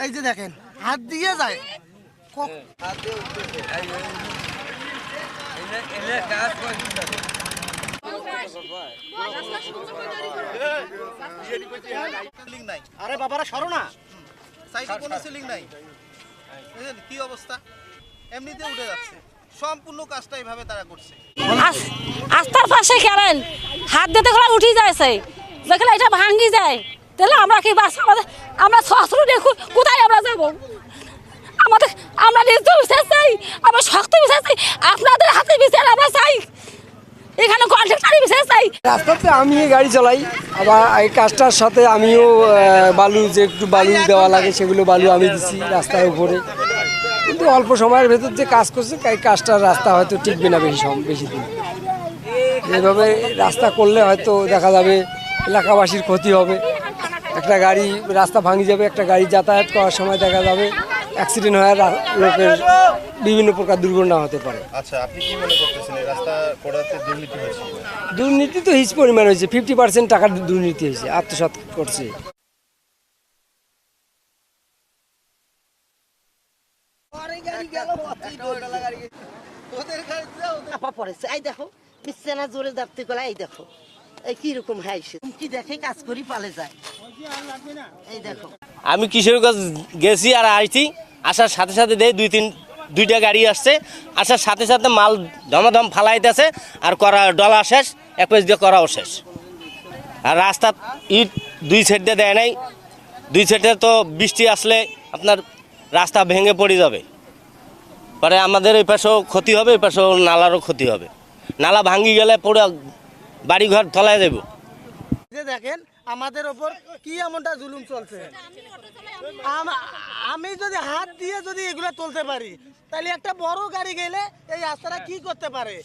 এই যে দেখেন হাত দিয়ে যায় আরে বাবারা সরো না, সাইডে কোনো সিলিং নাই। কি অবস্থা, এমনিতে উঠে যাচ্ছে। সম্পূর্ণ কাজটা এইভাবে তারা করছে। আস্তার পাশে খেলেন হাত দিতে গেলে উঠে যাচ্ছে, যেখানে এটা ভাঙ্গি যায় তাহলে আমরা কি বাস আমাদের আমরা শ্বশুর দেখু কোথায় আমরা যাব? আমাদের আমরা নিজ বিচার চাই, আমরা শক্ত বিচার চাই, আপনাদের হাতে বিচার আমরা চাই, এখানে কন্ট্রাক্টরি বিচার চাই। রাস্তাতে আমি গাড়ি চালাই, আবার এই কাজটার সাথে আমিও বালু যে একটু বালু দেওয়া লাগে সেগুলো বালু আমি দিচ্ছি রাস্তার উপরে। কিন্তু অল্প সময়ের ভেতর যে কাজ করছে এই কাজটার রাস্তা হয়তো টিকবে না বেশি দিন। যেভাবে রাস্তা করলে হয়তো দেখা যাবে এলাকাবাসীর ক্ষতি হবে, একটা গাড়ি রাস্তা ভাঙি যাবে, একটা গাড়ি যাতায়াত করার সময় দেখা যাবে অ্যাক্সিডেন্ট হওয়ার লোকের বিভিন্ন প্রকার দুর্ঘটনা হতে পারে। আচ্ছা, আপনি কি মনে করতেছেন এই রাস্তা করাতে দুর্নীতি হয়েছে? দুর্নীতি তো হিজ পরিমাণ হয়েছে, 50% টাকার দুর্নীতি হয়েছে, আত্মসাৎ করছে। দেখো বিছানা জোরে দাঁড়তে গলা, এই দেখো এই কিরকম হাইছে, কি দেখে কাজ করি পালে যায়। এই দেখো আমি কিশোরগঞ্জ গেছি আর আইছি, আসার সাথে সাথে দেখি দুইটা গাড়ি আসছে, আসার সাথে সাথে মাল ধমাধম ফালাইতেছে, আর করা ডলা শেষ, এক পেজ দিয়ে করাও শেষ। আর রাস্তা ইট দুই সাইড দিয়ে দেয় নাই, দুই সাইডে তো বৃষ্টি আসলে আপনার রাস্তা ভেঙে পড়ে যাবে, পরে আমাদের এই পাশেও ক্ষতি হবে, এই পাশেও নালারও ক্ষতি হবে। নালা ভাঙ্গি গেলে পুরো বাড়িঘর তলায় যাব। দেখেন আমাদের ওপর কি এমনটা জুলুম চলছে। আমি যদি হাত দিয়ে যদি এগুলো তুলতে পারি তাহলে একটা বড় গাড়ি গেলে এই রাস্তাটা কি করতে পারে?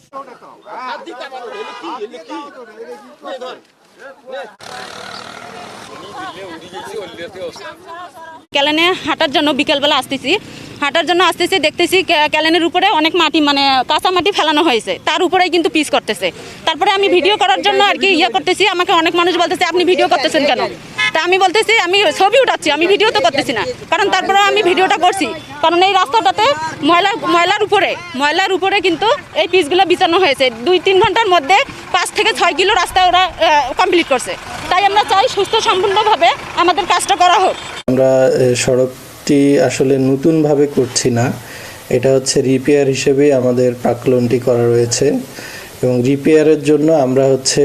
ক্যালেনে হাঁটার জন্য বিকেলবেলা আসতেছি দেখতেছি ক্যালেনের উপরে অনেক মাটি মানে কাঁচা মাটি ফেলানো হয়েছে, তার উপরেই কিন্তু পিচ করতেছে। তারপরে আমি ভিডিও করার জন্য আর কি করতেছি, আমাকে অনেক মানুষ বলতেছে আপনি ভিডিও করতেছেন কেন? তা আমি বলতেছি আমি ছবি উঠাচ্ছি, আমি ভিডিও তো করতেছি না। কারণ তারপরে আমি ভিডিওটা করছি, কারণ এই রাস্তাটাতে ময়লার উপরে কিন্তু এই পিচগুলো বিছানো হয়েছে। 2-3 ঘন্টার মধ্যে 5 থেকে 6 কিলো রাস্তা ওরা কমপ্লিট করছে। তাই আমরা চাই সুস্থ সম্পূর্ণভাবে আমাদের কাজটা করা হোক। আমরা সড়কটি আসলে নতুনভাবে করছি না, এটা হচ্ছে রিপেয়ার হিসেবে আমাদের প্রাক্কলনটি করা রয়েছে, এবং রিপেয়ারের জন্য আমরা হচ্ছে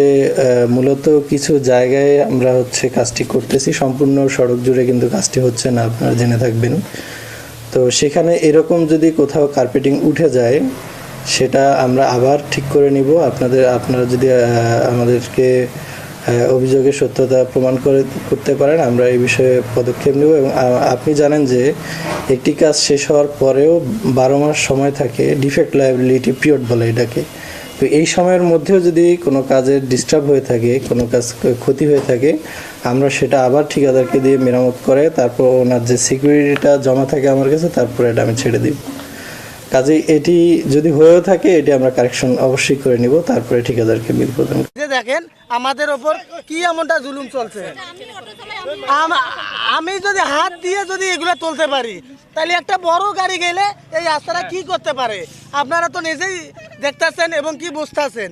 মূলত কিছু জায়গায় আমরা হচ্ছে কাজটি করতেছি, সম্পূর্ণ সড়ক জুড়ে কিন্তু কাজটি হচ্ছে না, আপনারা জেনে থাকবেন। তো সেখানে এরকম যদি কোথাও কার্পেটিং উঠে যায় সেটা আমরা আবার ঠিক করে নিব। আপনারা যদি আমাদেরকে অভিযোগের সত্যতা প্রমাণ করতে পারেন আমরা এই বিষয়ে পদক্ষেপ নেব। এবং আপনি জানেন যে একটি কাজ শেষ হওয়ার পরেও 12 মাস সময় থাকে, ডিফেক্ট লায়াবিলিটি পিরিয়ড বলে এটাকে। তো এই সময়ের মধ্যেও যদি কোনো কাজের ডিস্টার্ব হয়ে থাকে, কোনো কাজ ক্ষতি হয়ে থাকে, আমরা সেটা আবার ঠিকাদারকে দিয়ে মেরামত করে তারপর ওনার যে সিকিউরিটিটা জমা থাকে আমার কাছে, তারপরে এটা আমি ছেড়ে দিব। কাজে এটি যদি হয়েও থাকে এটি আমরা কারেকশন অবশ্যই করে নিব, তারপরে ঠিকাদারকে বিল প্রদান। দেখেন আমাদের ওপর কি এমনটা জুলুম চলছে। আমি যদি হাত দিয়ে যদি এগুলো তুলতে পারি তাহলে একটা বড় গাড়ি গেলে এই রাস্তাটা কি করতে পারে? আপনারা তো নিজেই দেখতেছেন এবং কি বুঝতেছেন।